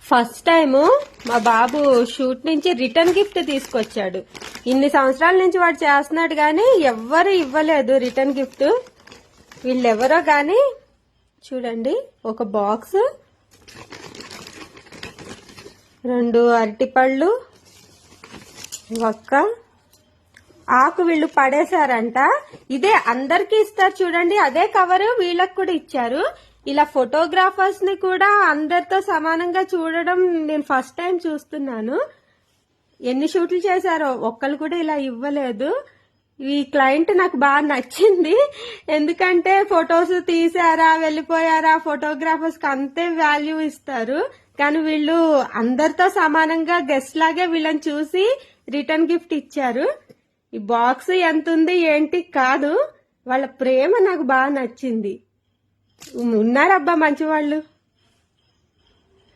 First time మా బాబు shoot నుంచి return gift తీసుకొచ్చాడు. ఇన్ని సంవత్సరాల నుంచి వాడు చేస్తున్నాడు కానీ ఎవ్వరు ఇవ్వలేదు రిటర్న్ గిఫ్ట్. వీళ్ళెవరో కానీ చూడండి, ఒక బాక్స్, 2 అరటిపళ్ళు, ఒక్క ఆకు వీళ్ళు పడేశారంట. ఇదే అందరికి ఇస్తారు చూడండి, అదే కవర్ వీళ్ళకి కూడా ఇచ్చారు. ఇలా ఫోటోగ్రాఫర్స్ ని కూడా అందరితో సమానంగా చూడడం నేను ఫస్ట్ టైం చూస్తున్నాను. ఎన్ని షూట్లు చేశారో ఒక్కళ్ళు కూడా ఇలా ఇవ్వలేదు. ఈ క్లయింట్ నాకు బాగా నచ్చింది, ఎందుకంటే ఫొటోస్ తీసారా వెళ్ళిపోయారా ఫోటోగ్రాఫర్స్ కి అంతే వాల్యూ ఇస్తారు. కానీ వీళ్ళు అందరితో సమానంగా గెస్ట్ లాగే వీళ్ళని చూసి రిటర్న్ గిఫ్ట్ ఇచ్చారు. ఈ బాక్స్ ఎంత ఉంది ఏంటి కాదు, వాళ్ళ ప్రేమ నాకు బాగా నచ్చింది. ఉన్నారబ్బా మంచి వాళ్ళు.